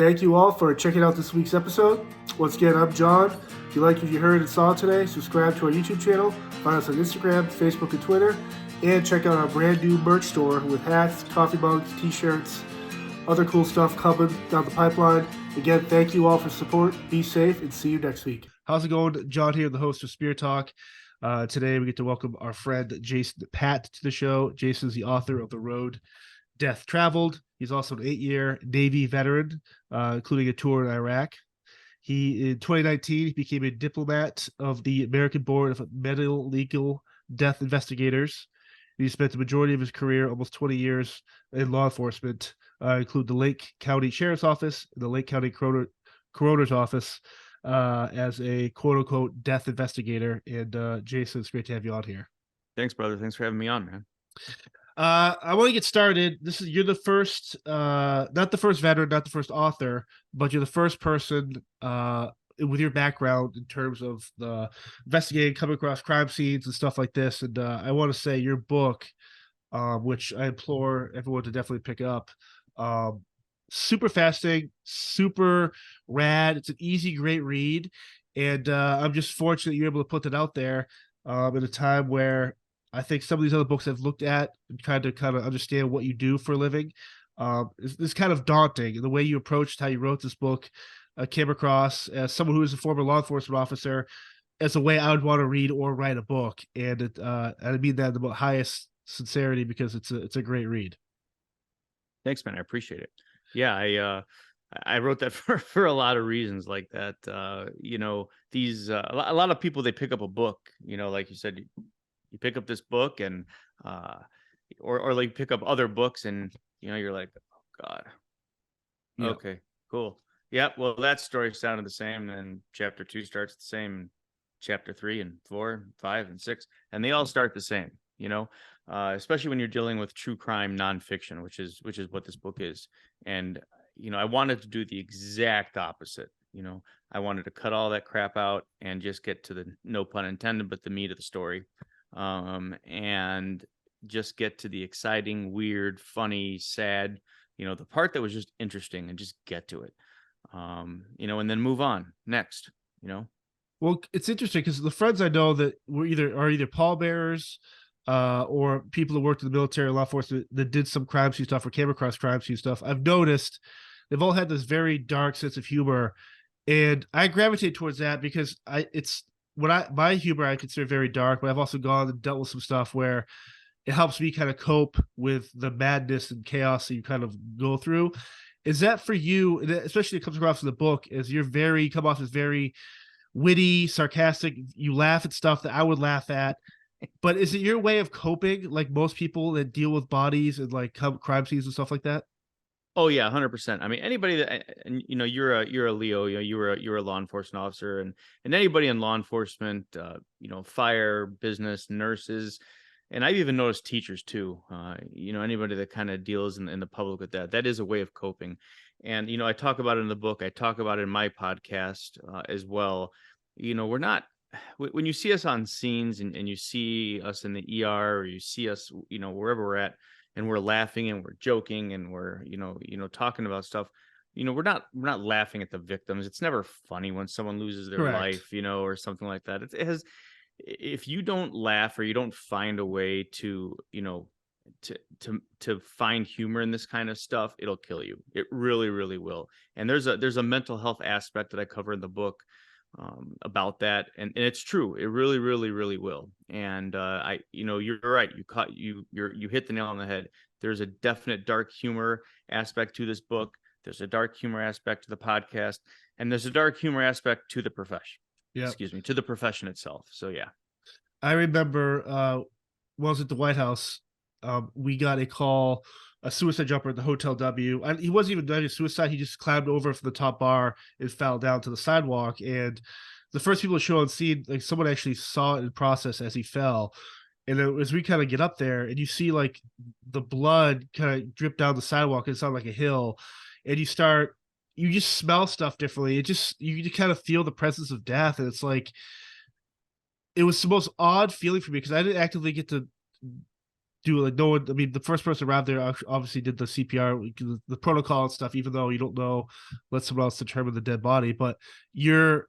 Thank you all for checking out this week's episode. Once again, I'm John. If you like what you heard and saw today, subscribe to our YouTube channel, find us on Instagram, Facebook, and Twitter, and check out our brand new merch store with hats, coffee mugs, t-shirts, other cool stuff coming down the pipeline. Again, thank you all for support. Be safe, and see you next week. How's it going? John here, the host of Spear Talk. Today we get to welcome our friend Jason Patt to the show. Jason's the author of The Road Death Traveled. He's also an 8-year Navy veteran, including a tour in Iraq. In 2019, he became a diplomate of the American Board of Medicolegal Death Investigators. He spent the majority of his career, almost 20 years, in law enforcement, include the Lake County Sheriff's Office, and the Lake County Coroner's Office, as a quote-unquote death investigator. And Jason, it's great to have you on here. Thanks, brother. Thanks for having me on, man. I want to get started. You're the first, not the first veteran, not the first author, but you're the first person with your background in terms of the investigating, coming across crime scenes and stuff like this. And I want to say your book, which I implore everyone to definitely pick up, super fascinating, super rad. It's an easy, great read. And I'm just fortunate you're able to put that out there at a time where I think some of these other books I've looked at and tried to kind of understand what you do for a living. It's kind of daunting. The way you approached how you wrote this book came across as someone who is a former law enforcement officer as a way I would want to read or write a book. And I mean that in the highest sincerity because it's a great read. Thanks, man. I appreciate it. Yeah, I wrote that for a lot of reasons like that. These a lot of people, they pick up a book, like you said, you pick up this book and or like pick up other books and you're like, oh God. Yeah. Okay, cool. Yeah, well, that story sounded the same, and chapter 2 starts the same, chapter 3 and 4 and 5 and 6, and they all start the same, especially when you're dealing with true crime nonfiction, which is what this book is. And I wanted to do the exact opposite. I wanted to cut all that crap out and just get to the, no pun intended, but the meat of the story. And just get to the exciting, weird, funny, sad, the part that was just interesting, and just get to it, and then move on next, Well, it's interesting because the friends I know that are either pallbearers or people who worked in the military, law enforcement, that did some crime scene stuff or came across crime scene stuff. I've noticed they've all had this very dark sense of humor, and I gravitate towards that because my humor I consider very dark, but I've also gone and dealt with some stuff where it helps me kind of cope with the madness and chaos that you kind of go through. Is that for you, especially it comes across in the book, as come off as very witty, sarcastic, you laugh at stuff that I would laugh at, but is it your way of coping like most people that deal with bodies and like crime scenes and stuff like that? Oh yeah, 100%. I mean, anybody that, and you're a Leo, you're a law enforcement officer, and anybody in law enforcement, fire, business, nurses, and I've even noticed teachers too. Anybody that kind of deals in the public with that is a way of coping. And I talk about it in the book. I talk about it in my podcast as well. We're not, when you see us on scenes and you see us in the ER, or you see us, wherever we're at, and we're laughing and we're joking and we're, talking about stuff, we're not laughing at the victims. It's never funny when someone loses their Correct. life, or something like that. It has, if you don't laugh or you don't find a way to, to find humor in this kind of stuff, it'll kill you. It really, really will. And there's a mental health aspect that I cover in the book about that, and it's true. It really, really, really will. And you're right. You hit the nail on the head. There's a definite dark humor aspect to this book. There's a dark humor aspect to the podcast, and there's a dark humor aspect to the profession. Yeah. Excuse me, to the profession itself. So yeah. I remember when I was at the White House, we got a call, a suicide jumper at the Hotel W. And he wasn't even doing a suicide. He just climbed over from the top bar and fell down to the sidewalk. And the first people to show on scene, like someone actually saw it in process as he fell. And as we kind of get up there and you see like the blood kind of drip down the sidewalk, it's on like a hill, and you just smell stuff differently. You just kind of feel the presence of death. And it's like, it was the most odd feeling for me because I didn't actively get to do like no one. I mean, the first person around there obviously did the CPR, the protocol and stuff. Even though you don't know, let someone else determine the dead body. But you're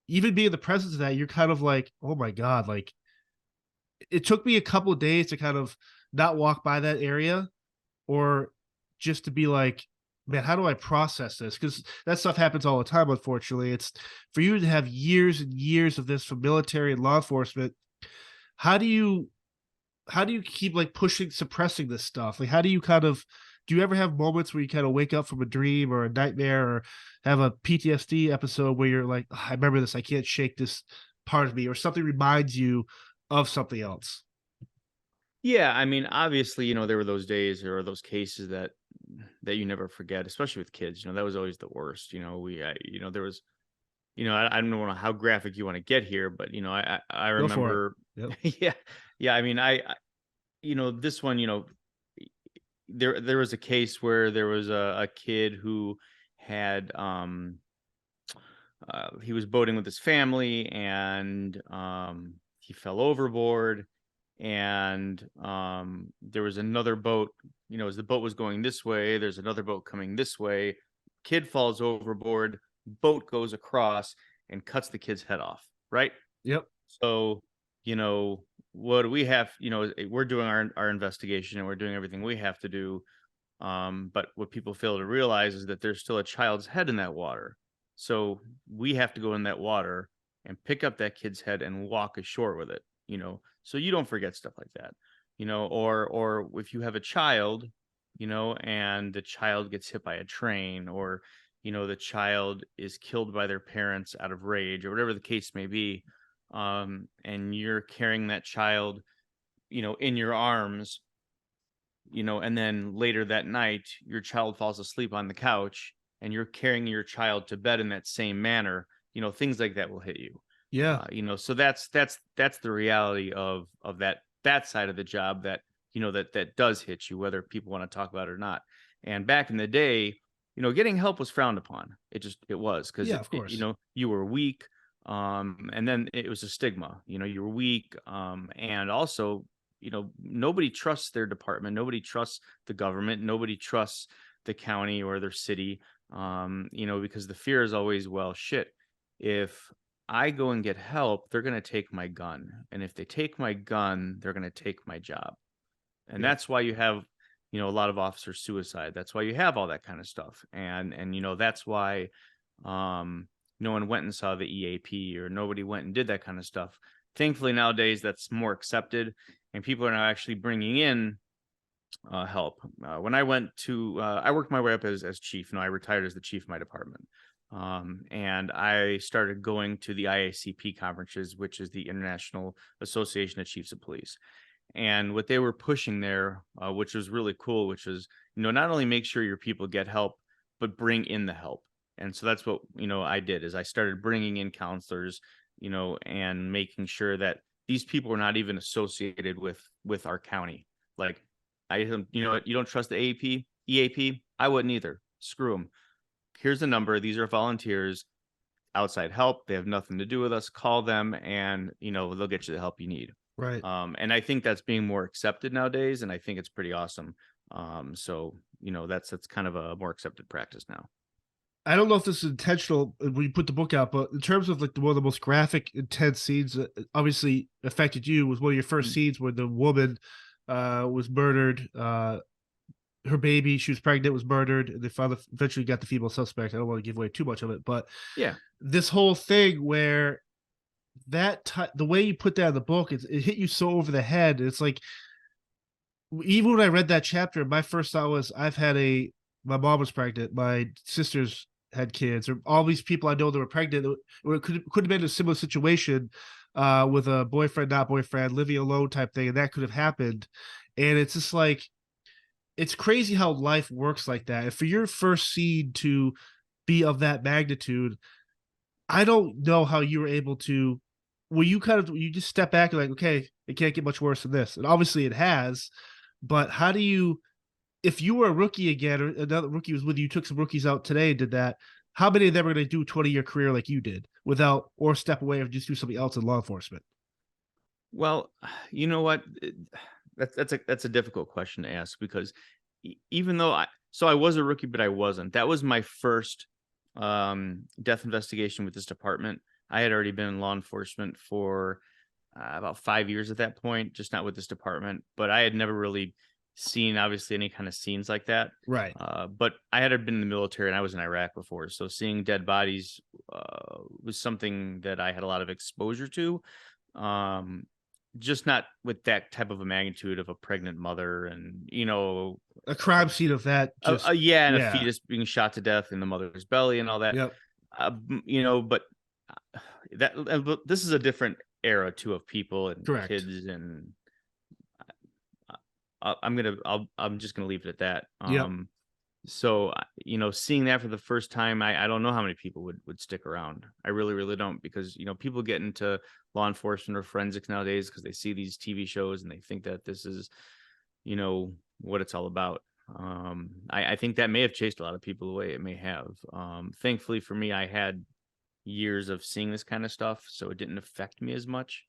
even being in the presence of that, you're kind of like, oh my god, like it took me a couple of days to kind of not walk by that area, or just to be like, man, how do I process this? Because that stuff happens all the time. Unfortunately, it's for you to have years and years of this from military and law enforcement. How do you keep like pushing, suppressing this stuff? Like, how do you kind of, do you ever have moments where you kind of wake up from a dream or a nightmare, or have a PTSD episode where you're like, I remember this, I can't shake this part of me, or something reminds you of something else? Yeah, I mean, obviously, there were those days or those cases that you never forget, especially with kids. That was always the worst. There was, I don't know how graphic you want to get here, but I remember. Yep. Yeah. I mean, this one, there was a case where there was a kid who had he was boating with his family, and he fell overboard, and there was another boat, as the boat was going this way, there's another boat coming this way, kid falls overboard, boat goes across and cuts the kid's head off, right? Yep. So what do we have? We're doing our investigation, and we're doing everything we have to do, but what people fail to realize is that there's still a child's head in that water. So we have to go in that water and pick up that kid's head and walk ashore with it, so you don't forget stuff like that, or if you have a child, and the child gets hit by a train, or, the child is killed by their parents out of rage, or whatever the case may be, and you're carrying that child, in your arms, and then later that night, your child falls asleep on the couch, and you're carrying your child to bed in that same manner, things like that will hit you. Yeah. So that's the reality of that side of the job that, that does hit you, whether people want to talk about it or not. And back in the day, getting help was frowned upon. It was, because, yeah, of course. you were weak. And then it was a stigma, you were weak. And also, nobody trusts their department. Nobody trusts the government. Nobody trusts the county or their city. Because the fear is always, well, shit, if I go and get help, they're going to take my gun. And if they take my gun, they're going to take my job. And that's why you have, a lot of officer suicide. That's why you have all that kind of stuff. And that's why no one went and saw the EAP, or nobody went and did that kind of stuff. Thankfully, nowadays, that's more accepted, and people are now actually bringing in help. When I went to, I worked my way up as chief. I retired as the chief of my department. And I started going to the IACP conferences, which is the International Association of Chiefs of Police. And what they were pushing there, which was really cool, which is, not only make sure your people get help, but bring in the help. And so that's what, I did, is I started bringing in counselors, and making sure that these people were not even associated with our county. Like, you don't trust the EAP? I wouldn't either. Screw them. Here's the number. These are volunteers, outside help. They have nothing to do with us. Call them, and, they'll get you the help you need. Right. And I think that's being more accepted nowadays, and I think it's pretty awesome. So, that's kind of a more accepted practice now. I don't know if this is intentional when you put the book out, but in terms of like one of the most graphic, intense scenes that obviously affected you was one of your first scenes where the woman was murdered. Her baby, she was pregnant, was murdered, and they eventually got the female suspect. I don't want to give away too much of it, but yeah, this whole thing where the way you put that in the book, it hit you so over the head. It's like, even when I read that chapter, my first thought was, my mom was pregnant, my sisters had kids, or all these people I know that were pregnant, or it could have been a similar situation with a boyfriend, not boyfriend, living alone type thing, and that could have happened. And it's just like, it's crazy how life works like that. And for your first scene to be of that magnitude, I don't know how you were able to, you just step back and like, okay, it can't get much worse than this. And obviously it has, but how do you, if you were a rookie again, or another rookie was with you, took some rookies out today and did that, how many of them are going to do a 20-year career like you did or step away and just do something else in law enforcement? Well, you know what? That's a difficult question to ask, because even though I was a rookie, but I wasn't. That was my first death investigation with this department. I had already been in law enforcement for about 5 years at that point, just not with this department. But I had never really seen, obviously, any kind of scenes like that. Right. But I had been in the military and I was in Iraq before, so seeing dead bodies was something that I had a lot of exposure to. Just not with that type of a magnitude of a pregnant mother and, A crime scene of that. Just yeah, and a fetus being shot to death in the mother's belly and all that. Yep. But this is a different era too, of people and Correct. kids, and I'm just gonna leave it at that. Yep. So seeing that for the first time, I don't know how many people would stick around. I really don't, because people get into law enforcement or forensics nowadays because they see these TV shows and they think that this is what it's all about. I think that may have chased a lot of people away. It may have. Thankfully for me, I had years of seeing this kind of stuff, so it didn't affect me as much.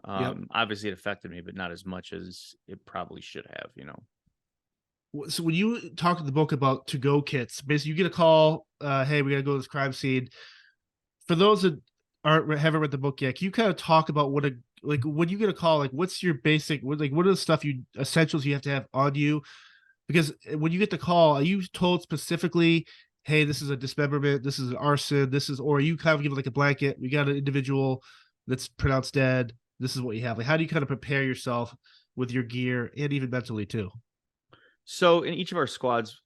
Obviously it affected me, but not as much as it probably should have. So when you talk in the book about to-go kits, basically you get a call, hey, we got to go to this crime scene. For those that haven't read the book yet, can you kind of talk about when you get a call, like what's your basic, what are the stuff essentials you have to have on you? Because when you get the call, are you told specifically, hey, this is a dismemberment, this is an arson, or are you kind of given like a blanket, we got an individual that's pronounced dead, this is what you have? Like, how do you kind of prepare yourself with your gear and even mentally too? So in each of our squads,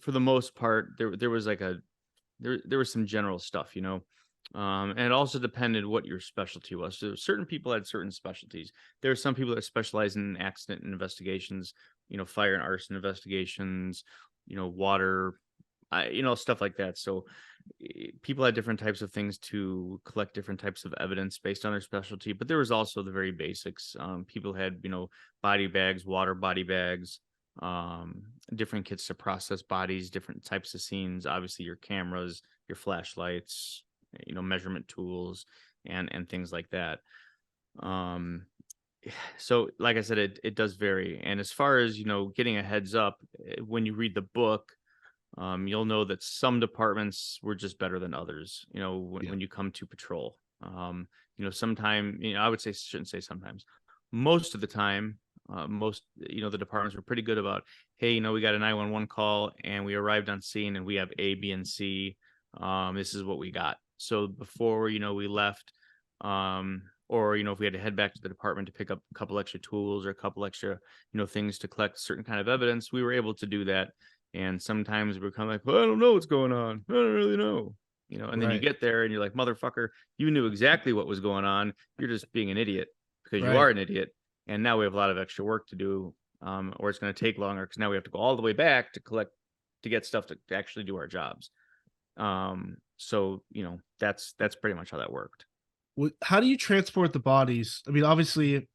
for the most part, there was like there was some general stuff, and it also depended what your specialty was. So certain people had certain specialties. There are some people that specialize in accident investigations, fire and arson investigations, water, stuff like that. So people had different types of things to collect different types of evidence based on their specialty. But there was also the very basics. People had, body bags, water body bags, different kits to process bodies, different types of scenes, obviously your cameras, your flashlights, measurement tools, and things like that. So like I said, it does vary. And as far as getting a heads up, when you read the book, you'll know that some departments were just better than others, when you come to patrol. Sometime, I would say, shouldn't say sometimes, most of the time, the departments were pretty good about, hey, we got a 911 call and we arrived on scene and we have A, B, and C. This is what we got. So before, we left, or, if we had to head back to the department to pick up a couple extra tools or a couple extra, things to collect certain kind of evidence, we were able to do that. And sometimes we're kind of like, well, I don't know what's going on. I don't really know. And then you get there and you're like, motherfucker, you knew exactly what was going on. You're just being an idiot because you are an idiot. And now we have a lot of extra work to do, or it's going to take longer because now we have to go all the way back to get stuff to actually do our jobs. So, that's pretty much how that worked. How do you transport the bodies? I mean, obviously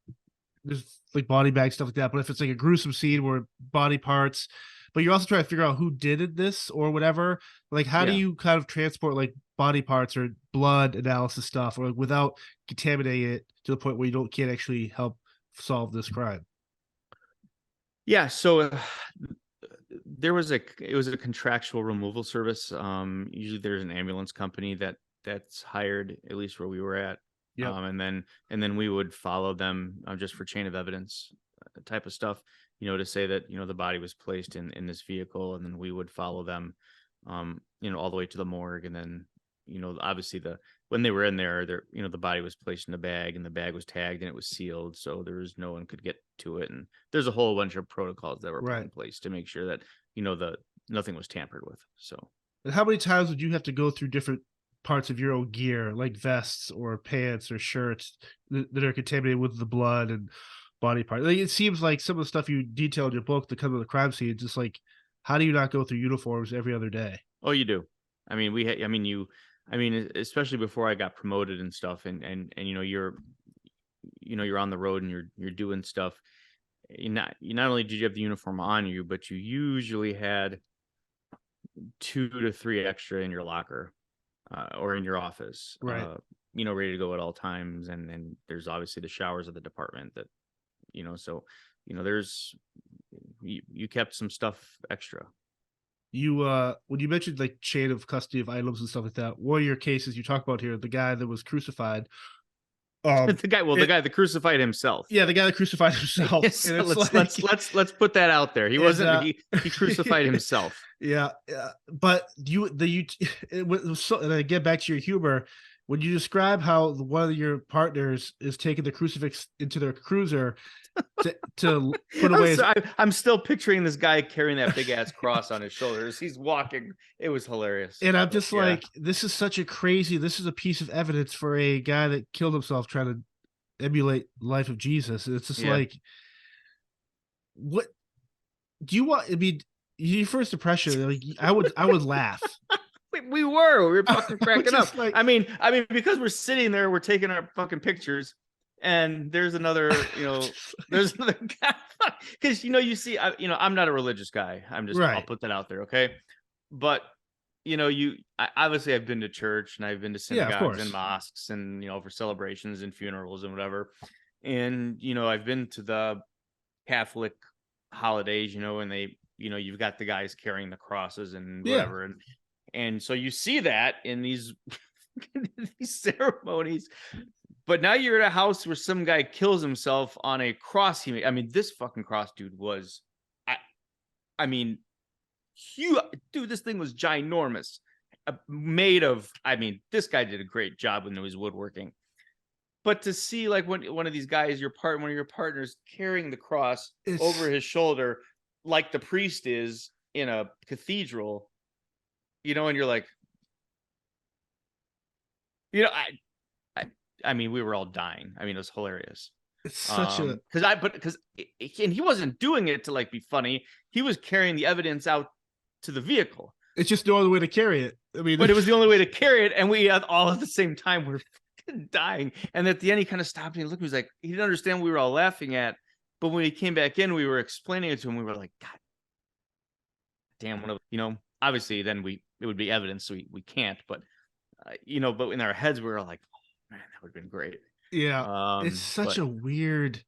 there's like body bags, stuff like that, but if it's like a gruesome scene where body parts, but you're also trying to figure out who did this or whatever, like how do you kind of transport like body parts or blood analysis stuff, or like, without contaminating it to the point where you can't actually help solve this crime? Yeah, so it was a contractual removal service. Usually there's an ambulance company that's hired, at least where we were at. And then we would follow them just for chain of evidence type of stuff, to say that, the body was placed in this vehicle, and then we would follow them, all the way to the morgue. And then, obviously when they were in there, the body was placed in a bag and the bag was tagged and it was sealed. So no one could get to it. And there's a whole bunch of protocols that were put in place to make sure that, nothing was tampered with. So. And how many times would you have to go through different parts of your own gear, like vests or pants or shirts that are contaminated with the blood and body parts? Like, it seems like some of the stuff you detailed in your book that come to the crime scene, it's just like, how do you not go through uniforms every other day? Oh, you do. I mean, especially before I got promoted and stuff, and you're on the road and you're doing stuff. You not only did you have the uniform on you, but you usually had 2 to 3 extra in your locker, or in your office, ready to go at all times. And there's obviously the showers of the department that, so, there's, you kept some stuff extra. You when you mentioned like chain of custody of items and stuff like that, one of your cases you talk about here, the guy that was crucified. The guy that crucified himself. Yeah, the guy that crucified himself. Yes, And it's let's put that out there. He wasn't he crucified himself. Yeah, but it was so, and I get back to your humor when you describe how one of your partners is taking the crucifix into their cruiser to put away. I'm still picturing this guy carrying that big ass cross on his shoulders. He's walking. It was hilarious. And I'm just like, this is such a crazy. This is a piece of evidence for a guy that killed himself trying to emulate the life of Jesus. It's just like, what do you want? I mean, your first impression, like, I would laugh. We were fucking cracking up. Like, I mean, because we're sitting there, we're taking our fucking pictures, and there's another, there's another guy. Because you see, I'm not a religious guy. I'm just, I'll put that out there, okay? But obviously I've been to church and I've been to synagogues and mosques and for celebrations and funerals and whatever, and I've been to the Catholic holidays, and they, you've got the guys carrying the crosses and whatever, and so you see that in these ceremonies. But now you're at a house where some guy kills himself on a cross. This fucking cross, dude, was, I mean, huge. Dude, this thing was ginormous. Made of, this guy did a great job when he was woodworking. But to see like one of these guys, one of your partners carrying the cross over his shoulder, like the priest is in a cathedral, and you're like, we were all dying. It was hilarious. It's such a and he wasn't doing it to like be funny. He was carrying the evidence out to the vehicle. It's just no other way to carry it. But it was the only way to carry it, and we all at the same time were fucking dying. And at the end, he kind of stopped and he looked. He was like, he didn't understand what we were all laughing at. But when he came back in, we were explaining it to him. We were like, God damn, obviously then it would be evidence, so we can't. But but in our heads, we were like, man, that would have been great. Yeah, it's such a weird.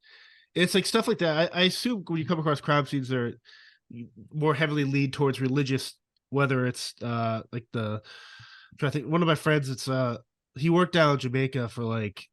It's like stuff like that. I assume when you come across crime scenes, they're more heavily lead towards religious. Whether it's like I'm trying to think. One of my friends, it's he worked down in Jamaica for like,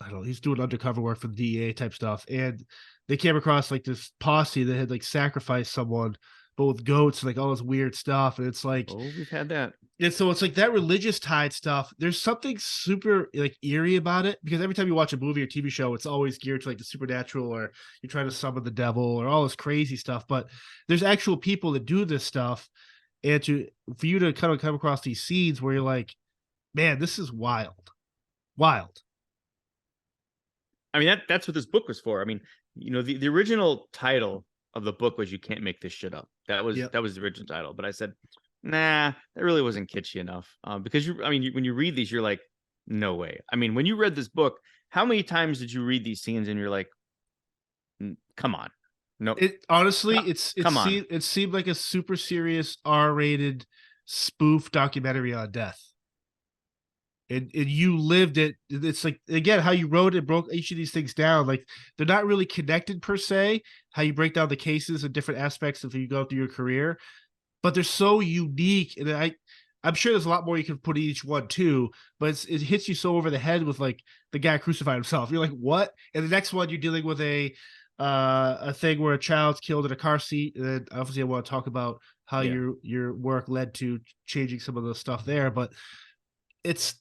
I don't know, he's doing undercover work for the DEA type stuff, and they came across like this posse that had like sacrificed someone, but with goats and like all this weird stuff, and it's like, oh, we've had that. And so it's like that religious tied stuff. There's something super like eerie about it, because every time you watch a movie or TV show, it's always geared to like the supernatural, or you're trying to summon the devil or all this crazy stuff. But there's actual people that do this stuff, and for you to kind of come across these scenes where you're like, man, this is wild. That's what this book was for. The original title of the book was "You Can't Make This Shit Up." That was the original title. But I said, nah, that really wasn't kitschy enough. Because when you read these, you're like, no way. When you read this book, how many times did you read these scenes and you're like, come on, no? It honestly, it seemed like a super serious R-rated spoof documentary on death. And you lived it. It's like, again, how you wrote it, broke each of these things down. Like, they're not really connected per se, how you break down the cases and different aspects of you go through your career, but they're so unique. And I'm sure there's a lot more you can put in each one too, but it hits you so over the head with like the guy crucified himself. You're like, what? And the next one, you're dealing with a thing where a child's killed in a car seat. And then obviously I want to talk about how your work led to changing some of the stuff there, but it's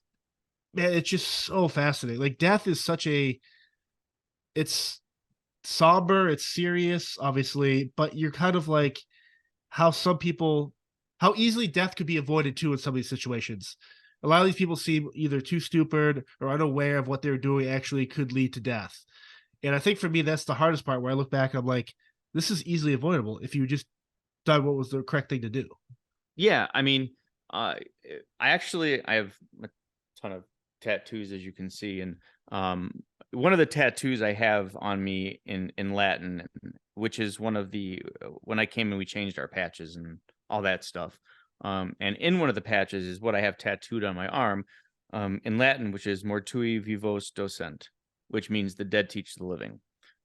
just so fascinating. Like, death is it's somber, it's serious, obviously, but you're kind of like how easily death could be avoided too in some of these situations. A lot of these people seem either too stupid or unaware of what they're doing actually could lead to death. And I think for me, that's the hardest part, where I look back and I'm like, this is easily avoidable if you just done what was the correct thing to do. Yeah. I have a ton of tattoos, as you can see, and one of the tattoos I have on me in Latin, which is one of the when I came and we changed our patches and all that stuff, and in one of the patches is what I have tattooed on my arm in Latin, which is "Mortui vivos docent," which means the dead teach the living.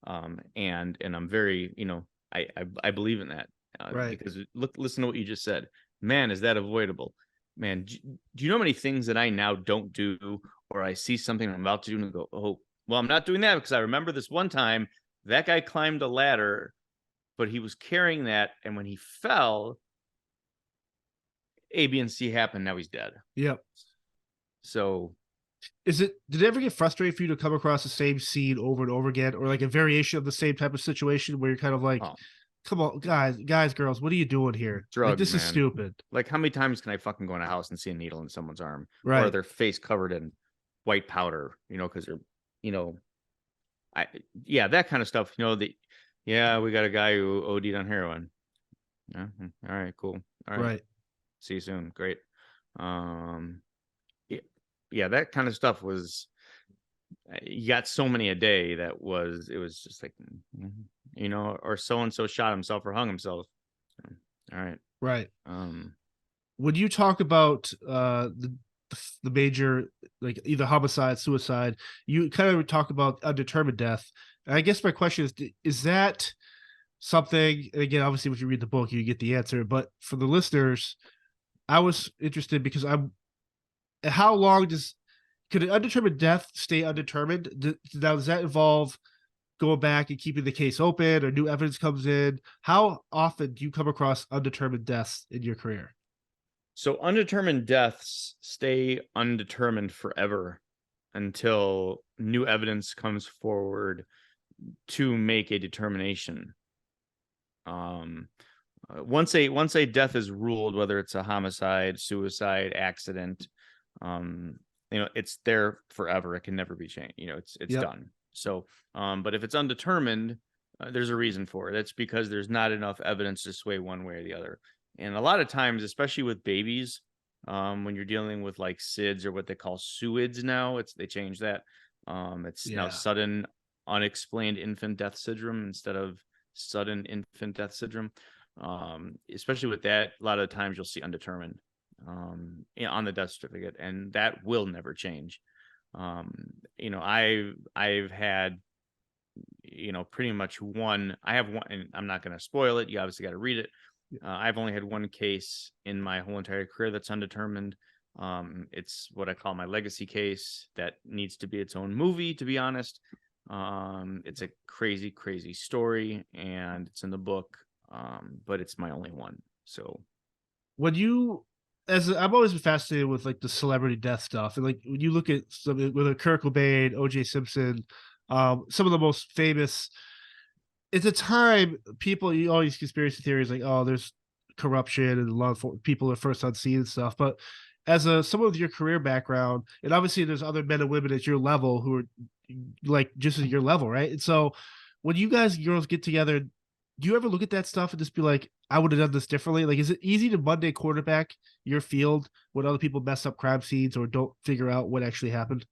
And I'm very, I believe in that, Right. because listen to what you just said. Man, is that avoidable? Man, do you know how many things that I now don't do, or I see something I'm about to do and go, oh, well, I'm not doing that because I remember this one time that guy climbed a ladder, but he was carrying that, and when he fell, A, B, and C happened. Now he's dead. Yep. So did it ever get frustrating for you to come across the same scene over and over again, or like a variation of the same type of situation where you're kind of like, come on, guys, girls, what are you doing here? Drugs, like, this man. is stupid. Like, how many times can I fucking go in a house and see a needle in someone's arm, right? Or their face covered in white powder, because they're, that kind of stuff. We got a guy who OD'd on heroin. Yeah, all right, cool. All right. See you soon. Great. Yeah, that kind of stuff was, you got so many a day that it was just like, or so-and-so shot himself or hung himself. All right. Right. When you talk about the major, like either homicide, suicide, you kind of talk about undetermined death. And I guess my question is that something, and again, obviously, if you read the book, you get the answer, but for the listeners, I was interested because how long could an undetermined death stay undetermined? Now, does that involve going back and keeping the case open, or new evidence comes in? How often do you come across undetermined deaths in your career? So undetermined deaths stay undetermined forever until new evidence comes forward to make a determination. Once a death is ruled, whether it's a homicide, suicide, accident, it's there forever. It can never be changed. It's done. So, but if it's undetermined, there's a reason for it. It's because there's not enough evidence to sway one way or the other. And a lot of times, especially with babies, when you're dealing with like SIDS or what they call SUIDs now, they changed that. It's now sudden unexplained infant death syndrome instead of sudden infant death syndrome. Especially with that, a lot of the times you'll see undetermined on the death certificate, and that will never change. I've had, pretty much I have one, and I'm not going to spoil it. You obviously got to read it. I've only had one case in my whole entire career that's undetermined. It's what I call my legacy case that needs to be its own movie, to be honest. It's a crazy, crazy story, and it's in the book, but it's my only one. So I've always been fascinated with like the celebrity death stuff, and like when you look at some with Kurt Cobain, O.J. Simpson, some of the most famous. At the time, all these conspiracy theories like, oh, there's corruption and a lot of people are first on scene and stuff. But as someone with your career background, and obviously there's other men and women at your level who are like just at your level, right? And so when you girls get together, do you ever look at that stuff and just be like, I would have done this differently? Like, is it easy to Monday quarterback your field when other people mess up crime scenes or don't figure out what actually happened?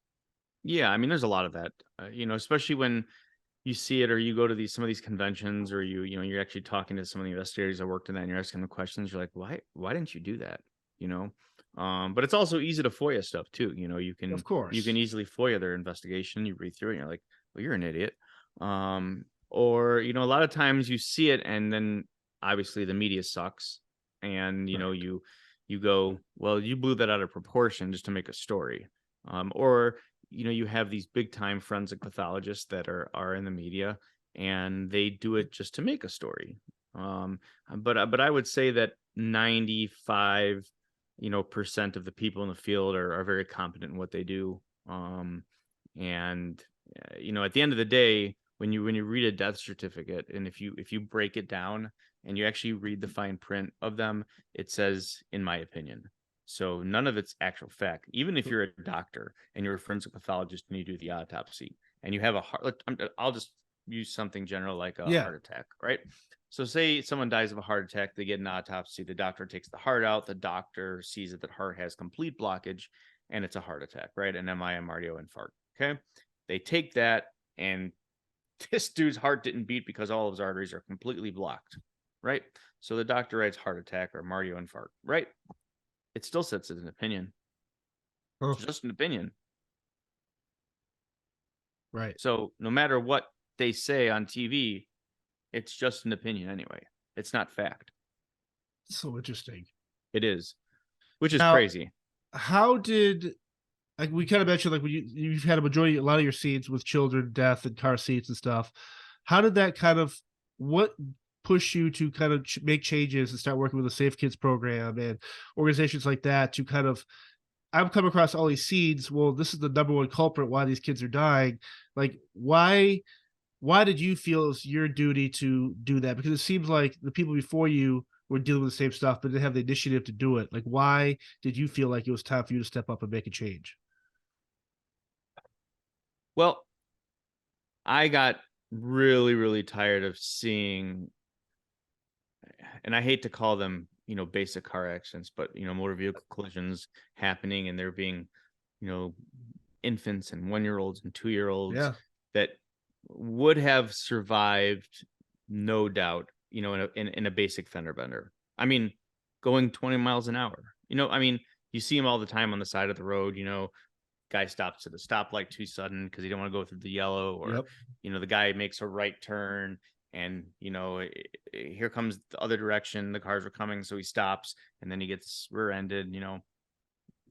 Yeah, I mean, there's a lot of that, especially when you see it, or you go to some of these conventions, or you're actually talking to some of the investigators that worked in that, and you're asking them questions. You're like, why didn't you do that? But it's also easy to FOIA stuff too. You can, of course, you can easily FOIA their investigation. You read through it, and you're like, well, you're an idiot. Or a lot of times you see it, and then obviously the media sucks, and you go, well, you blew that out of proportion just to make a story. Or you have these big time forensic pathologists that are in the media, and they do it just to make a story. But I would say that 95% of the people in the field are very competent in what they do. And at the end of the day, when you read a death certificate, and if you break it down and you actually read the fine print of them, it says, in my opinion. So none of it's actual fact. Even if you're a doctor and you're a forensic pathologist and you do the autopsy and you have a heart, I'll just use something general like a heart attack, right? So say someone dies of a heart attack, they get an autopsy, the doctor takes the heart out, the doctor sees that the heart has complete blockage and it's a heart attack, right? An MI, myocardial infarct, okay? They take that, and this dude's heart didn't beat because all of his arteries are completely blocked, right? So the doctor writes heart attack or myocardial infarct, right? It still sits as an opinion. It's just an opinion. Right. So no matter what they say on TV, it's just an opinion anyway. It's not fact. So interesting. It is, which is Now, crazy. How did, like, we kind of mentioned, like, when you've had a lot of your scenes with children, death, and car seats and stuff. How did that kind of, what push you to kind of make changes and start working with the Safe Kids program and organizations like that to kind of, I've come across all these scenes. Well, this is the number one culprit why these kids are dying. Like, why did you feel it was your duty to do that? Because it seems like the people before you were dealing with the same stuff, but didn't have the initiative to do it. Like, why did you feel like it was time for you to step up and make a change? Well, I got really, really tired of seeing, and I hate to call them, basic car accidents, but, motor vehicle collisions happening, and there being, infants and 1-year-olds and 2-year-olds that would have survived, no doubt, in a basic fender bender. I mean, going 20 miles an hour, you see them all the time on the side of the road, guy stops at the stoplight too sudden because he don't want to go through the yellow, or, the guy makes a right turn and, here comes the other direction. The cars are coming. So he stops and then he gets rear-ended,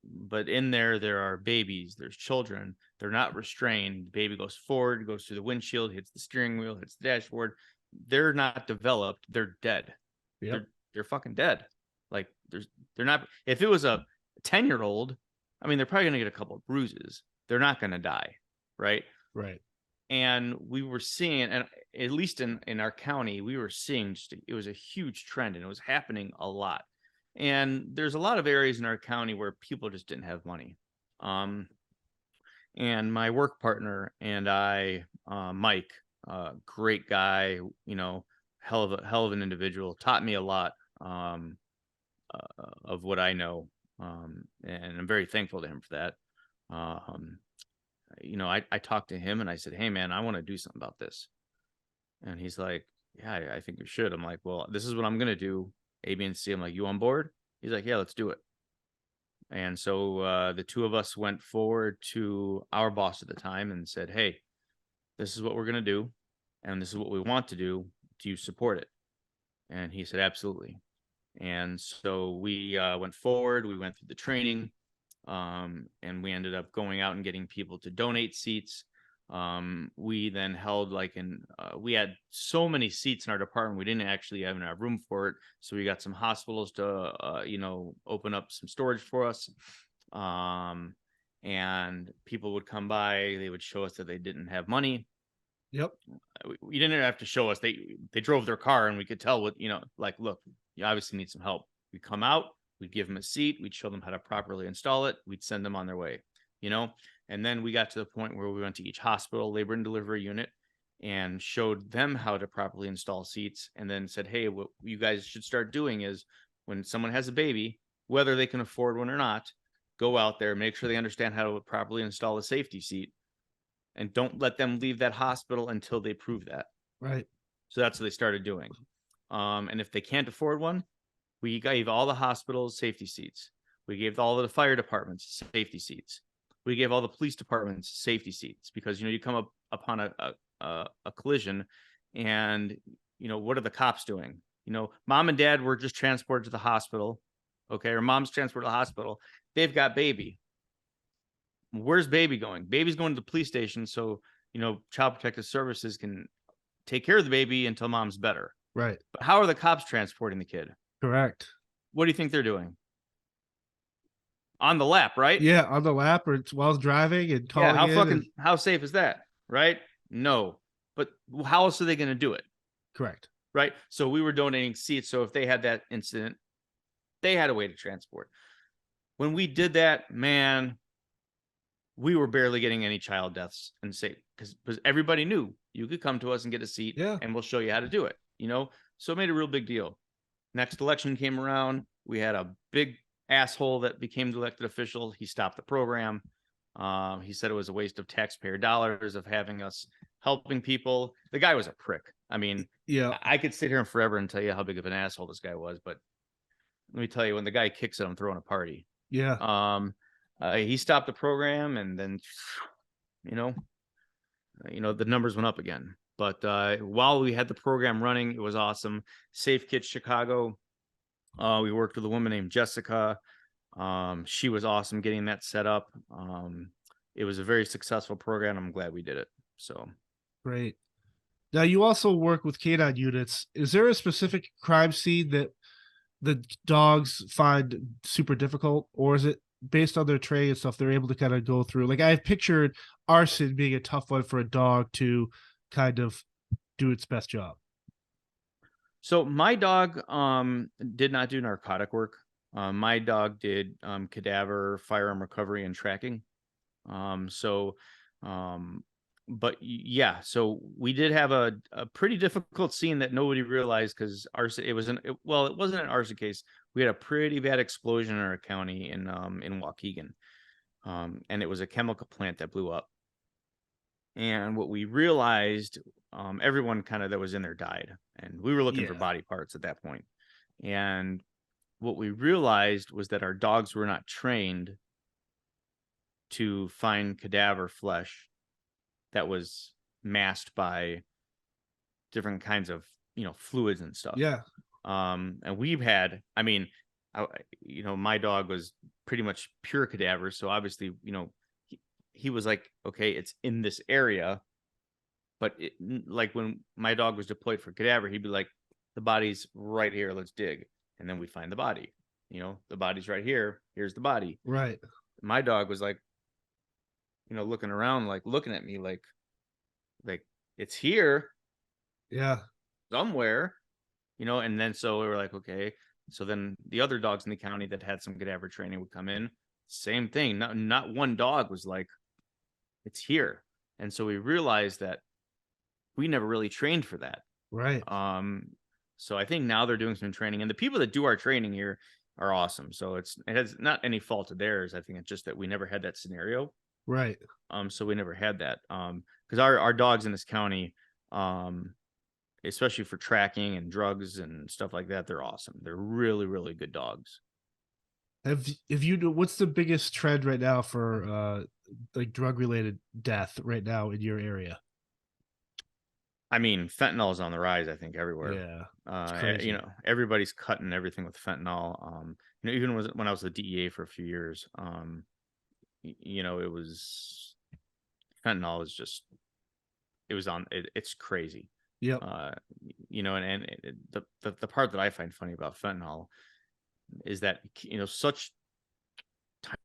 but in there are babies, there's children, they're not restrained. The baby goes forward, goes through the windshield, hits the steering wheel, hits the dashboard. They're not developed. They're dead. They're fucking dead. Like, they're not, if it was a 10-year-old, I mean, they're probably going to get a couple of bruises. They're not going to die. Right. And we were seeing, and at least in our county, we were seeing it was a huge trend, and it was happening a lot. And there's a lot of areas in our county where people just didn't have money. And my work partner and I, Mike, great guy, hell of an individual, taught me a lot of what I know. And I'm very thankful to him for that. I talked to him and I said, hey man, I want to do something about this. And he's like, yeah, I think you should. I'm like, well, this is what I'm going to do. A, B, and C. I'm like, you on board? He's like, yeah, let's do it. And so the two of us went forward to our boss at the time and said, hey, this is what we're going to do. And this is what we want to do. Do you support it? And he said, absolutely. And so we went forward. We went through the training, and we ended up going out and getting people to donate seats. We then held we had so many seats in our department, we didn't actually have enough room for it. So we got some hospitals to, open up some storage for us. And people would come by, they would show us that they didn't have money. We didn't have to show us. They drove their car and we could tell what, look, you obviously need some help. We'd come out, we'd give them a seat, we'd show them how to properly install it, we'd send them on their way, And then we got to the point where we went to each hospital, labor and delivery unit, and showed them how to properly install seats, and then said, hey, what you guys should start doing is when someone has a baby, whether they can afford one or not, go out there, make sure they understand how to properly install a safety seat, and don't let them leave that hospital until they prove that. Right. So that's what they started doing. And if they can't afford one, we gave all the hospitals safety seats. We gave all the fire departments safety seats. We gave all the police departments safety seats, because, you come upon a collision and, what are the cops doing? Mom and dad were just transported to the hospital. Okay. Or mom's transported to the hospital. They've got baby. Where's baby going? Baby's going to the police station. So, Child Protective Services can take care of the baby until mom's better. Right. But how are the cops transporting the kid? Correct. What do you think they're doing? On the lap, right? Yeah, on the lap, or while driving and calling. Yeah, how safe is that? Right? No. But how else are they going to do it? Correct. Right? So we were donating seats. So if they had that incident, they had a way to transport. When we did that, man, we were barely getting any child deaths and safe, because everybody knew you could come to us and get a seat, and we'll show you how to do it. So it made a real big deal. Next election came around. We had a big asshole that became the elected official. He stopped the program. He said it was a waste of taxpayer dollars of having us helping people. The guy was a prick. I mean, I could sit here forever and tell you how big of an asshole this guy was, but let me tell you, when the guy kicks it, I'm throwing a party. He stopped the program, and then, the numbers went up again. But while we had the program running, it was awesome. Safe Kids Chicago. We worked with a woman named Jessica. She was awesome getting that set up. It was a very successful program. I'm glad we did it. So Great. Now, you also work with canine units. Is there a specific crime scene that the dogs find super difficult, or is it based on their training and stuff they're able to kind of go through? Like, I've pictured arson being a tough one for a dog to kind of do its best job. So my dog did not do narcotic work. My dog did cadaver, firearm recovery, and tracking. But yeah, so we did have a pretty difficult scene that nobody realized, because it wasn't an arson case. We had a pretty bad explosion in our county in Waukegan, and it was a chemical plant that blew up. And what we realized, everyone kind of that was in there died, and we were looking for body parts at that point. And what we realized was that our dogs were not trained to find cadaver flesh that was masked by different kinds of, fluids and stuff. Yeah. And we've had, my dog was pretty much pure cadaver. So obviously, he was like, okay, it's in this area. But like when my dog was deployed for cadaver, he'd be like, the body's right here, let's dig. And then we find the body. The body's right here. Here's the body. Right. My dog was like, looking around, like looking at me like it's here. Yeah. Somewhere, and then so we were like, okay. So then the other dogs in the county that had some cadaver training would come in. Same thing. Not one dog was like, it's here. And so we realized that we never really trained for that. Right. So I think now they're doing some training, and the people that do our training here are awesome. So it has not any fault of theirs. I think it's just that we never had that scenario. Right. So we never had that. Because our dogs in this county, especially for tracking and drugs and stuff like that, they're awesome. They're really, really good dogs. What's the biggest trend right now for like drug related death right now in your area? I mean, fentanyl is on the rise, I think, everywhere. Yeah. It's crazy. Everybody's cutting everything with fentanyl. Even when I was with the DEA for a few years, it was fentanyl is just, it's crazy. Yep. The part that I find funny about fentanyl is that, such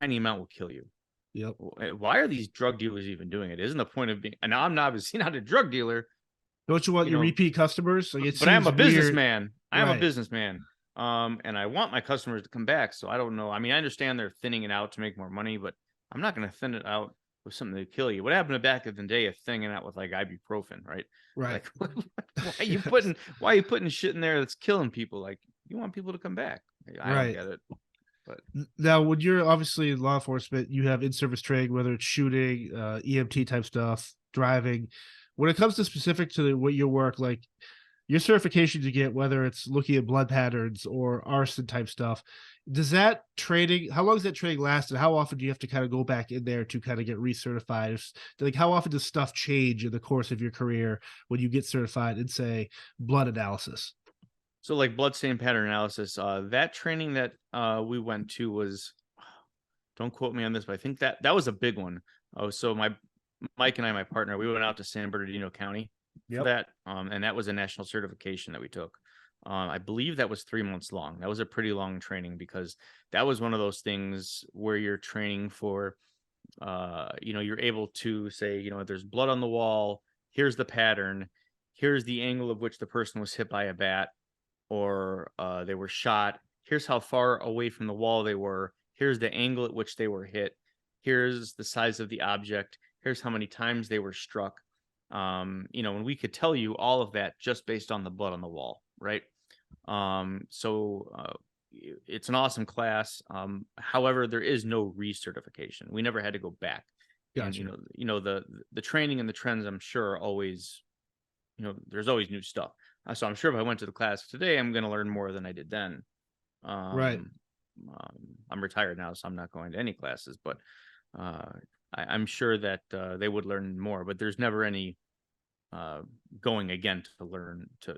tiny amount will kill you. Yep. Why are these drug dealers even doing it? Isn't the point of being, and I'm obviously not a drug dealer. Don't you want your repeat customers? Like, but I'm a businessman. Weird. I am a businessman. And I want my customers to come back. So I don't know. I mean, I understand they're thinning it out to make more money, but I'm not going to thin it out with something to kill you. What happened back in the day of thinning out with like ibuprofen, right? Right. Like, why are you putting shit in there that's killing people? Like, you want people to come back. I don't get it. But now, when you're obviously in law enforcement, you have in-service training, whether it's shooting, EMT type stuff, driving. When it comes to specific to what your work, like your certifications you get, whether it's looking at blood patterns or arson type stuff, does that training, how long does that training last, and how often do you have to kind of go back in there to kind of get recertified? Like, how often does stuff change in the course of your career when you get certified in, say, blood analysis? So like blood stain pattern analysis, that training that we went to was, don't quote me on this, but I think that was a big one. Oh, so Mike and I, my partner, we went out to San Bernardino County for that. And that was a national certification that we took. I believe that was 3 months long. That was a pretty long training, because that was one of those things where you're training for, you're able to say, there's blood on the wall. Here's the pattern. Here's the angle of which the person was hit by a bat, or they were shot. Here's how far away from the wall they were. Here's the angle at which they were hit. Here's the size of the object. Here's how many times they were struck. And we could tell you all of that just based on the blood on the wall, right? So it's an awesome class. However, there is no recertification. We never had to go back. Gotcha. And, the training and the trends, I'm sure, are always, there's always new stuff. So I'm sure if I went to the class today, I'm going to learn more than I did then. Right. I'm retired now, so I'm not going to any classes, but I'm sure that they would learn more, but there's never any going again to learn to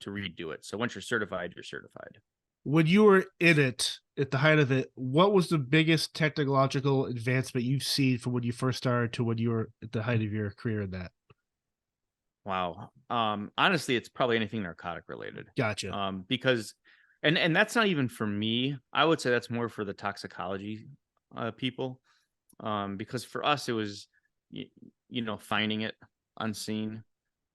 redo it. So once you're certified, you're certified. When you were in it at the height of it, what was the biggest technological advancement you've seen from when you first started to when you were at the height of your career in that? Wow. Honestly, it's probably anything narcotic related. Gotcha. Because, and that's not even for me. I would say that's more for the toxicology people. Because for us, it was, finding it unseen.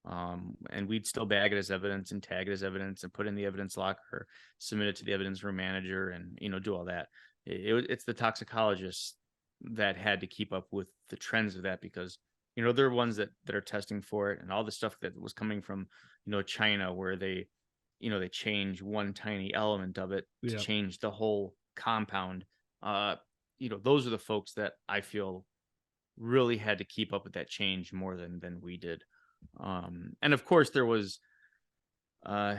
And we'd still bag it as evidence and tag it as evidence and put in the evidence locker, submit it to the evidence room manager, and do all that. It's the toxicologists that had to keep up with the trends of that, because they're ones that are testing for it, and all the stuff that was coming from China, where they change one tiny element of it to change the whole compound. Those are the folks that I feel really had to keep up with that change more than we did. And of course there was, as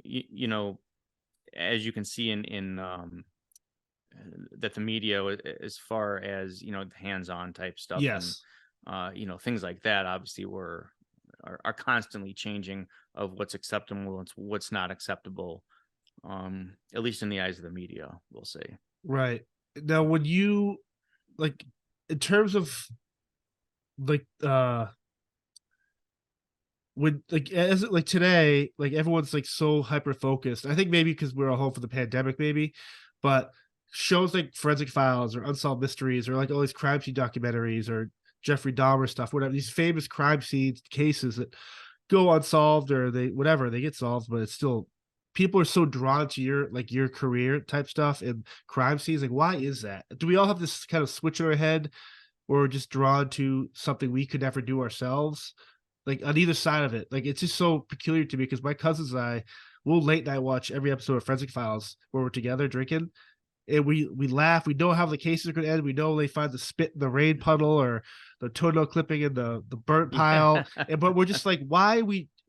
you can see in that the media, as far as, hands-on type stuff, Yes. And, things like that, obviously are constantly changing of what's acceptable and what's not acceptable. At least in the eyes of the media, we'll say. Right. Now, when you, like, in terms of like when, like, as like today, like everyone's like so hyper focused. I think maybe because we're all home for the pandemic, maybe, but shows like Forensic Files or Unsolved Mysteries or like all these crime scene documentaries or Jeffrey Dahmer stuff, whatever, these famous crime scene cases that go unsolved, or they get solved, but it's still, people are so drawn to your career type stuff and crime scenes. Like, why is that? Do we all have this kind of switch in our head, or we're just drawn to something we could never do ourselves? Like, on either side of it, like, it's just so peculiar to me, because my cousins and I will late night watch every episode of Forensic Files where we're together drinking, and we laugh. We know how the cases are going to end. We know they find the spit in the rain puddle or the toenail clipping in the burnt pile. But we're just like, why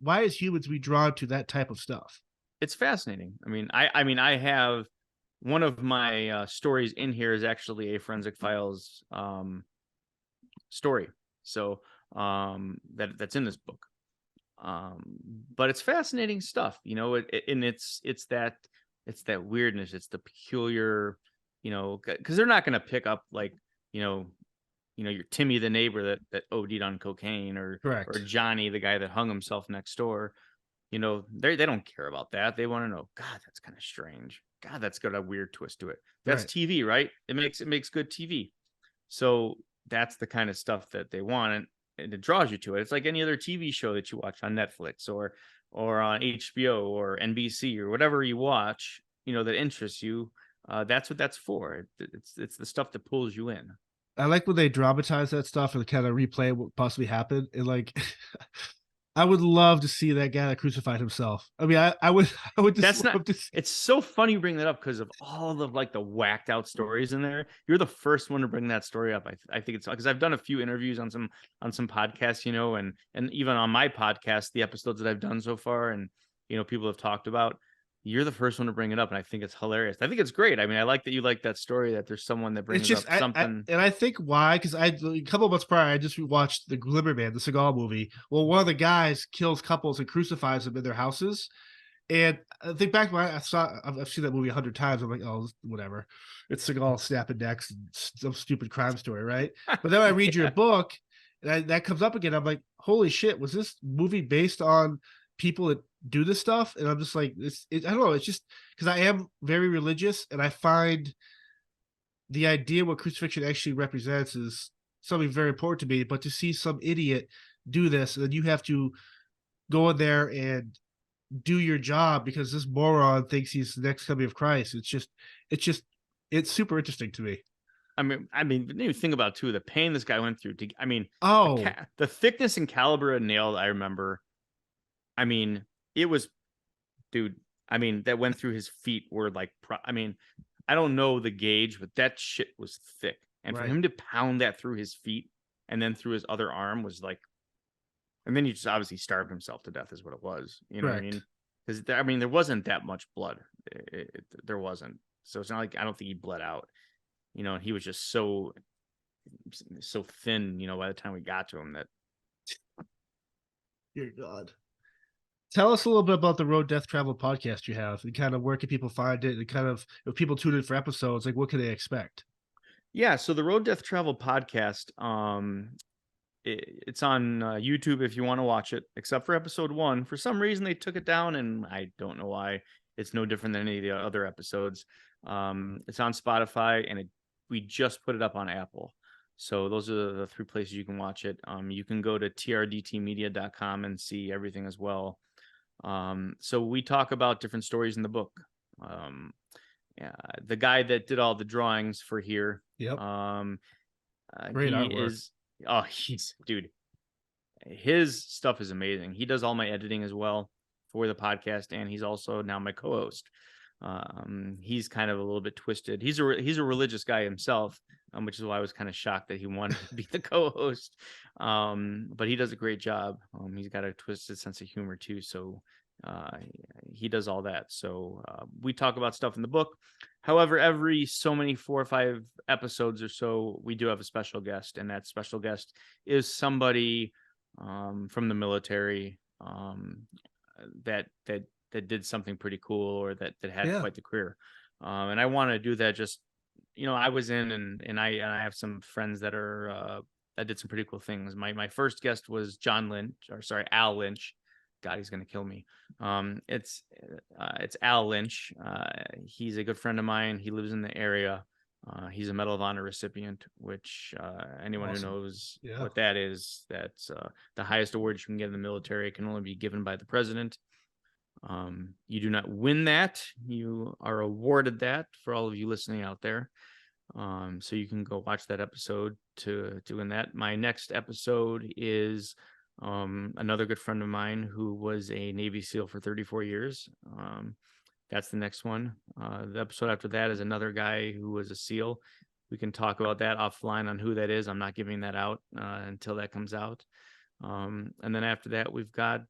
as humans we drawn to that type of stuff? It's fascinating. I have one of my stories in here is actually a Forensic Files story. So that's in this book. But it's fascinating stuff, and it's that weirdness. It's the peculiar, because they're not going to pick up like, your Timmy, the neighbor that OD'd on cocaine, or Johnny, the guy that hung himself next door. They don't care about that. They want to know, God, that's kind of strange. God, that's got a weird twist to it. That's TV, right? It makes good TV. So that's the kind of stuff that they want, and it draws you to it. It's like any other TV show that you watch on Netflix or on HBO or NBC or whatever you watch, that interests you. That's what that's for. It's the stuff that pulls you in. I like when they dramatize that stuff and kind of replay what possibly happened. And like, I would love to see that guy that crucified himself. I mean, I would just That's love not. to see. It's so funny you bring that up, because of all of like the whacked out stories in there. You're the first one to bring that story up. I think it's because I've done a few interviews on some podcasts, and even on my podcast, the episodes that I've done so far, and people have talked about. You're the first one to bring it up, and I think it's hilarious. I think it's great. I mean, I like that you like that story, that there's someone that brings up something. And I think why, because a couple of months prior, I just watched the Glimmer Man, the Seagal movie. Well, one of the guys kills couples and crucifies them in their houses. And I think back when I've seen that movie 100 times. I'm like, oh, whatever. It's Seagal snapping necks and some stupid crime story, right? But then I read your book, and that comes up again. I'm like, holy shit, was this movie based on people that do this stuff? And I'm just like, I don't know. It's just because I am very religious, and I find the idea what crucifixion actually represents is something very important to me. But to see some idiot do this, and then you have to go in there and do your job because this moron thinks he's the next coming of Christ. It's super interesting to me. I mean, you think about too the pain this guy went through. The thickness and caliber of nail. I remember. I mean, it was, dude. I mean, that went through his feet were like. I don't know the gauge, but that shit was thick, and for him to pound that through his feet and then through his other arm was like. And then he just obviously starved himself to death, is what it was. You know what I mean? Because there wasn't that much blood. There wasn't. So it's not like, I don't think he bled out. And he was just so thin. By the time we got to him, that Dear God. Tell us a little bit about the Road Death Travel podcast you have, and kind of where can people find it, and kind of if people tune in for episodes, like what can they expect? Yeah, so the Road Death Travel podcast, it's on YouTube if you want to watch it, except for episode 1. For some reason, they took it down, and I don't know why. It's no different than any of the other episodes. It's on Spotify, and we just put it up on Apple. So those are the 3 places you can watch it. You can go to trdtmedia.com and see everything as well. So we talk about different stories in the book. Yeah, the guy that did all the drawings for here. Yep. Great artwork. Dude, his stuff is amazing. He does all my editing as well for the podcast, and he's also now my co-host. He's kind of a little bit twisted. He's a religious guy himself, which is why I was kind of shocked that he wanted to be the co-host. But he does a great job. He's got a twisted sense of humor too, so he does all that. So we talk about stuff in the book. However, every so many 4 or 5 episodes or so, we do have a special guest, and that special guest is somebody from the military that did something pretty cool, or that had quite the career. And I want to do that. Just, I was in, and I have some friends that are that did some pretty cool things. My first guest was Al Lynch. God, he's gonna kill me. It's Al Lynch. He's a good friend of mine. He lives in the area. He's a Medal of Honor recipient, which anyone who knows what that is, that's the highest award you can get in the military. It can only be given by the president. You do not win that. You are awarded that, for all of you listening out there. So you can go watch that episode to win that. My next episode is another good friend of mine who was a Navy SEAL for 34 years. That's the next one. The episode after that is another guy who was a SEAL. We can talk about that offline on who that is. I'm not giving that out until that comes out. And then after that, we've got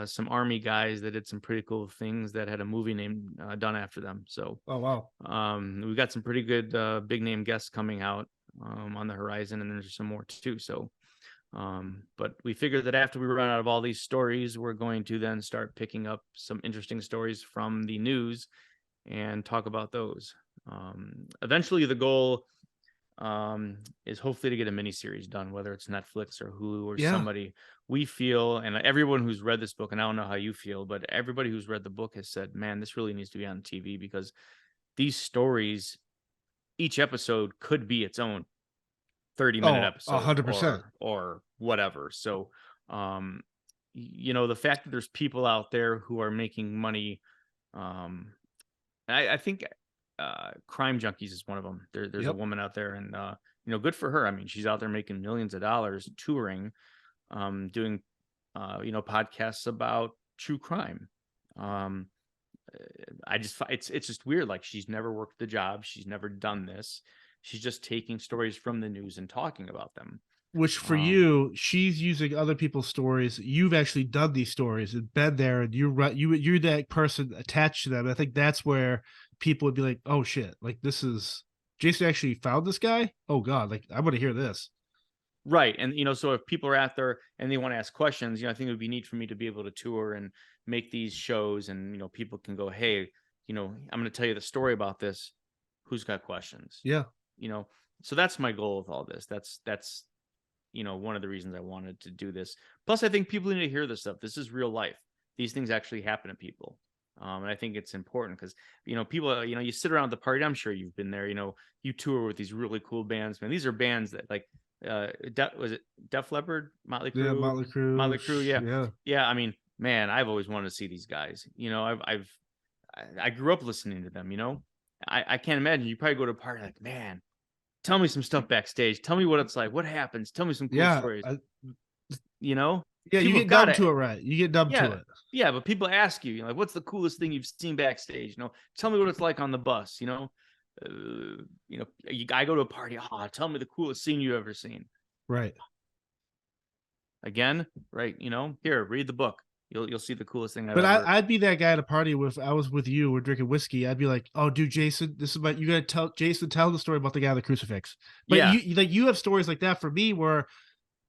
some Army guys that did some pretty cool things that had a movie name done after them. So, oh wow, we've got some pretty good big name guests coming out on the horizon, and there's some more too. So, but we figured that after we run out of all these stories, we're going to then start picking up some interesting stories from the news and talk about those. Eventually, the goal is hopefully to get a miniseries done, whether it's Netflix or Hulu or somebody. We feel, and everyone who's read this book, and I don't know how you feel, but everybody who's read the book has said, man, this really needs to be on TV, because these stories, each episode could be its own 30-minute episode, 100%, or whatever. So, the fact that there's people out there who are making money, I think Crime Junkies is one of them. There's a woman out there, and good for her. I mean, she's out there making millions of dollars touring, doing podcasts about true crime. It's just weird. Like, she's never worked the job, she's never done this. She's just taking stories from the news and talking about them. Which for you, she's using other people's stories. You've actually done these stories and been there, and you're that person attached to them. I think that's where people would be like, "Oh shit! Like, this is Jason actually found this guy. Oh god! Like, I want to hear this." Right, and so if people are out there and they want to ask questions, I think it would be neat for me to be able to tour and make these shows, and people can go, "Hey, I'm going to tell you the story about this. Who's got questions?" Yeah. So that's my goal with all this. That's one of the reasons I wanted to do this. Plus, I think people need to hear this stuff. This is real life. These things actually happen to people. And I think it's important because, people, you sit around the party. I'm sure you've been there, you tour with these really cool bands, man. These are bands that, like, was it Def Leppard, Motley Crue? Yeah, Motley Crue. Yeah. I mean, man, I've always wanted to see these guys. I grew up listening to them, I can't imagine. You probably go to a party like, man, tell me some stuff backstage. Tell me what it's like. What happens? Tell me some cool stories. Yeah, you get numb to it, right? You get numb to it. Yeah, but people ask you, like, what's the coolest thing you've seen backstage? Tell me what it's like on the bus. I go to a party. Oh, tell me the coolest scene you've ever seen. Right. Again, right? Here, read the book. You'll see the coolest thing. I'd be that guy at a party I was with you. We're drinking whiskey. I'd be like, "Oh, dude, Jason, you gotta tell Jason the story about the guy on the crucifix." But you have stories like that for me where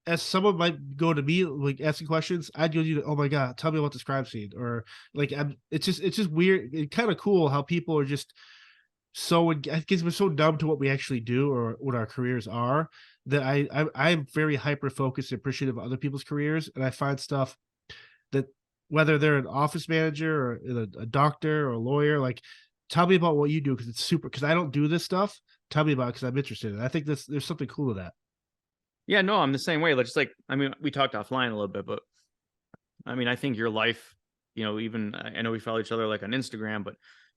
as someone might go to me like asking questions, I'd go to you, oh my god, tell me about this crime scene, or like it's just weird. It's kind of cool how people are just so, I guess we're so dumb to what we actually do or what our careers are, that I'm very hyper focused and appreciative of other people's careers, and I find stuff that, whether they're an office manager or a doctor or a lawyer, like, tell me about what you do, because it's super. Because I don't do this stuff. Tell me about it, because I'm interested in it. I think there's something cool to that. Yeah, no, I'm the same way. Just like, I mean, we talked offline a little bit, but I mean, I think your life, even I know we follow each other like on Instagram, but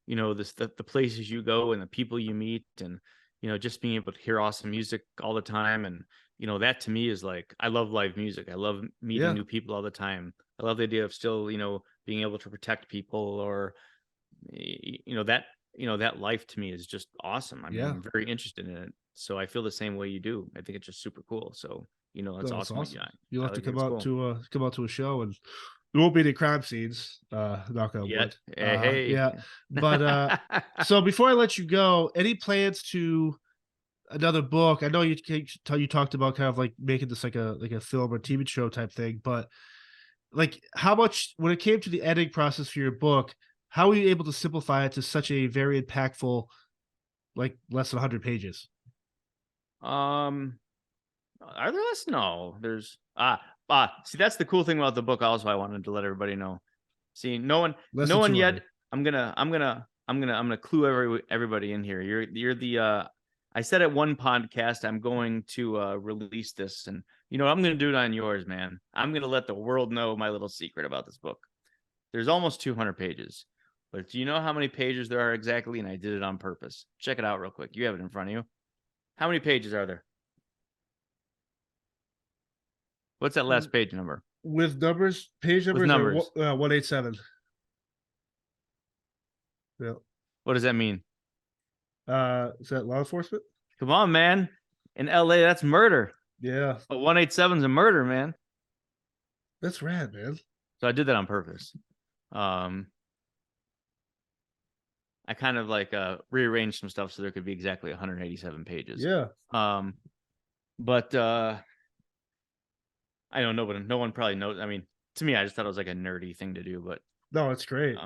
the places you go and the people you meet, and just being able to hear awesome music all the time, and that to me is like, I love live music. I love meeting new people all the time. I love the idea of still being able to protect people, or that life to me is just awesome. I mean, I'm very interested in it, so I feel the same way you do. I think it's just super cool. So that's awesome. Yeah, you'll have to come out to a show, and there won't be any crime scenes. Knock on wood. Hey. Yeah, but so before I let you go, any plans to another book? I know you talked about kind of like making this like a film or TV show type thing, but like, how much, when it came to the editing process for your book, how were you able to simplify it to such a very impactful, like less than 100 pages? Are there less? No, there's see, that's the cool thing about the book. Also, I wanted to let everybody know. See, no one yet. I'm gonna clue everybody in here. You're the I said at one podcast I'm going to release this, and I'm gonna do it on yours, man. I'm gonna let the world know my little secret about this book. There's almost 200 pages, but do you know how many pages there are exactly? And I did it on purpose. Check it out real quick. You have it in front of you. How many pages are there? What's that last page number? With numbers, page numbers, with numbers. 187. Yeah. What does that mean? Is that law enforcement? Come on, man. In LA, that's murder. Yeah. But 187 is a murder, man. That's rad, man. So I did that on purpose. I kind of like rearranged some stuff so there could be exactly 187 pages. Yeah. But I don't know, but no one probably knows. I mean, to me, I just thought it was like a nerdy thing to do, but no, it's great.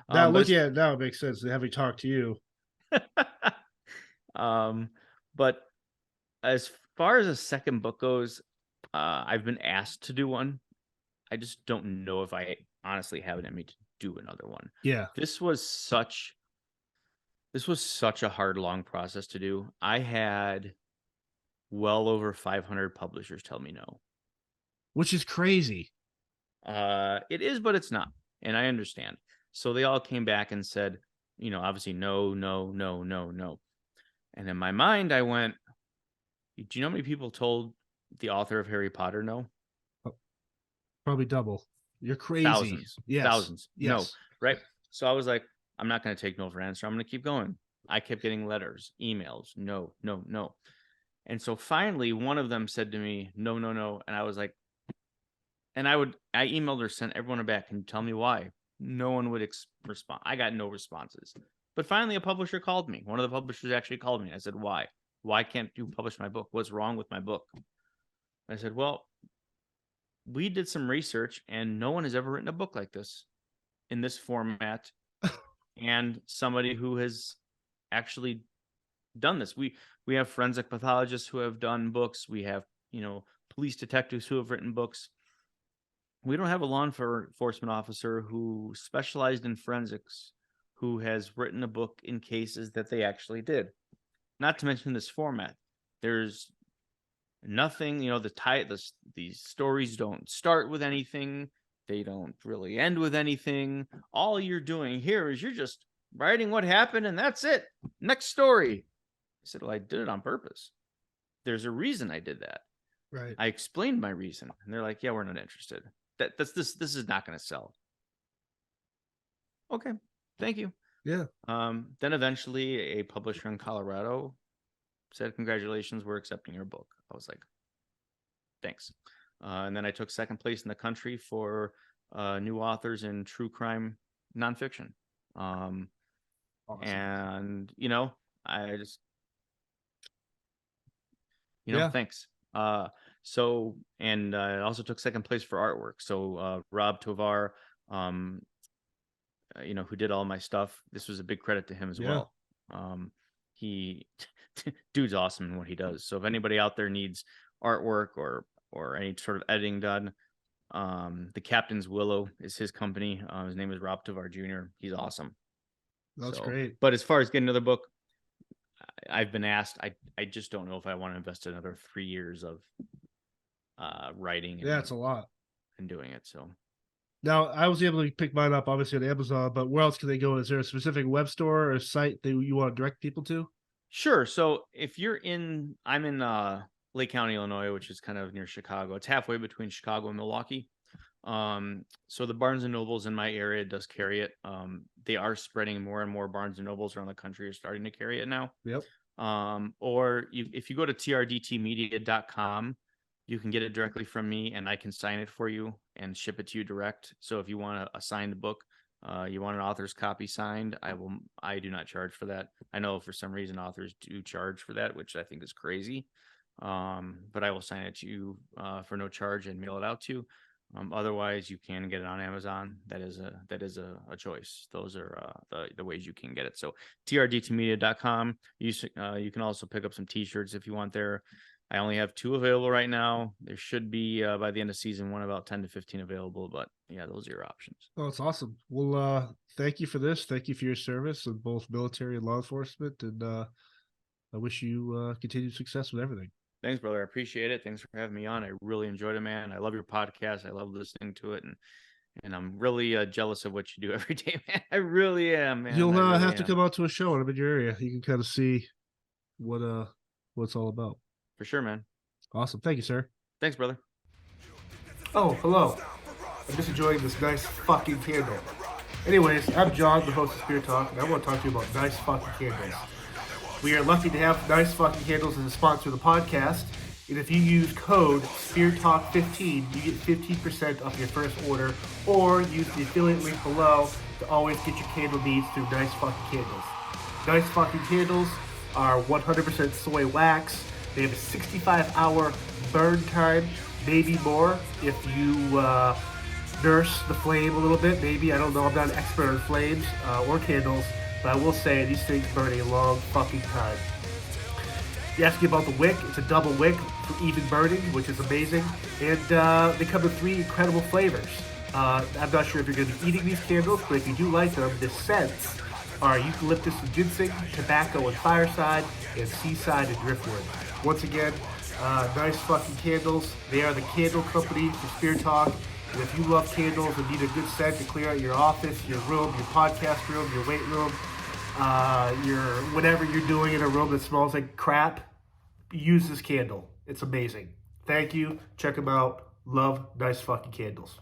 Now looking at it now, it makes sense to have me talk to you. But as far as a second book goes, I've been asked to do one. I just don't know if I honestly have it in me to do another one. Yeah. This was such a hard, long process to do. I had well over 500 publishers tell me no. Which is crazy. It is, but it's not. And I understand. So they all came back and said, obviously no. And in my mind, I went, do you know how many people told the author of Harry Potter no? Probably double. You're crazy. Thousands. Yes. Thousands. Yes. No. Right. So I was like, I'm not going to take no for an answer. I'm going to keep going. I kept getting letters, emails. No. And so finally, one of them said to me, no. And I was like, and I emailed her, sent everyone back. Can you tell me why? No one would respond. I got no responses. But finally, a publisher called me. One of the publishers actually called me. I said, why? Why can't you publish my book? What's wrong with my book? I said, well, we did some research and no one has ever written a book like this in this format. And somebody who has actually done this. We have forensic pathologists who have done books. We have, police detectives who have written books. We don't have a law enforcement officer who specialized in forensics who has written a book in cases that they actually did. Not to mention this format. There's nothing, these stories don't start with anything. They don't really end with anything. All you're doing here is you're just writing what happened and that's it. Next story. I said, well, I did it on purpose. There's a reason I did that. Right. I explained my reason. And they're like, yeah, we're not interested. This is not going to sell. Okay. Thank you. Yeah. Then eventually a publisher in Colorado said, congratulations, we're accepting your book. I was like, thanks. And then I took second place in the country for new authors in true crime nonfiction. Awesome. And, I just, thanks. So, and I also took second place for artwork. So Rob Tovar, who did all my stuff. This was a big credit to him as well. He dude's awesome in what he does. So if anybody out there needs artwork or any sort of editing done, the Captain's Willow is his company. His name is Rob Tovar Jr. He's awesome. That's great. But as far as getting another book, I've been asked. I just don't know if I want to invest another 3 years of writing. Yeah, it's a lot. And doing it. So now I was able to pick mine up obviously on Amazon, but where else can they go? Is there a specific web store or a site that you want to direct people to? Sure. So if I'm in Lake County, Illinois, which is kind of near Chicago. It's halfway between Chicago and Milwaukee. So the Barnes and Nobles in my area does carry it. They are spreading more and more Barnes and Nobles around the country are starting to carry it now. Yep. Or if you go to trdtmedia.com, you can get it directly from me and I can sign it for you and ship it to you direct. So if you want a signed book, you want an author's copy signed, I do not charge for that. I know for some reason authors do charge for that, which I think is crazy. But I will sign it to you for no charge and mail it out to you. Otherwise, you can get it on Amazon. That is a choice. Those are the ways you can get it. So trdtmedia.com. You can also pick up some T-shirts if you want there. I only have 2 available right now. There should be by the end of season 1 about 10 to 15 available. But yeah, those are your options. Oh, it's awesome. Well, thank you for this. Thank you for your service in both military and law enforcement. And I wish you continued success with everything. Thanks, brother. I appreciate it. Thanks for having me on. I really enjoyed it, man. I love your podcast. I love listening to it. And I'm really jealous of what you do every day, man. I really am, man. You'll really have to come out to a show when I'm in your area. You can kind of see what it's all about. For sure, man. Awesome. Thank you, sir. Thanks, brother. Oh, hello. I'm just enjoying this nice fucking candle. Anyways, I'm John, the host of Spear Talk, and I want to talk to you about nice fucking candles. We are lucky to have Nice Fucking Candles as a sponsor of the podcast, and if you use code SpearTalk15, you get 15% off your first order, or use the affiliate link below to always get your candle needs through Nice Fucking Candles. Nice Fucking Candles are 100% soy wax. They have a 65-hour burn time, maybe more if you nurse the flame a little bit. Maybe, I don't know, I'm not an expert on flames or candles, but I will say these things burn a long fucking time. You ask me about the wick. It's a double wick for even burning, which is amazing. And they come in 3 incredible flavors. I'm not sure if you're going to be eating these candles, but if you do like them, the scents are eucalyptus and ginseng, tobacco and fireside, and seaside and driftwood. Once again, Nice Fucking Candles. They are the candle company for Spear Talk. And if you love candles and need a good scent to clear out your office, your room, your podcast room, your weight room, your whatever you're doing in a room that smells like crap, use this candle. It's amazing. Thank you. Check them out. Love Nice Fucking Candles.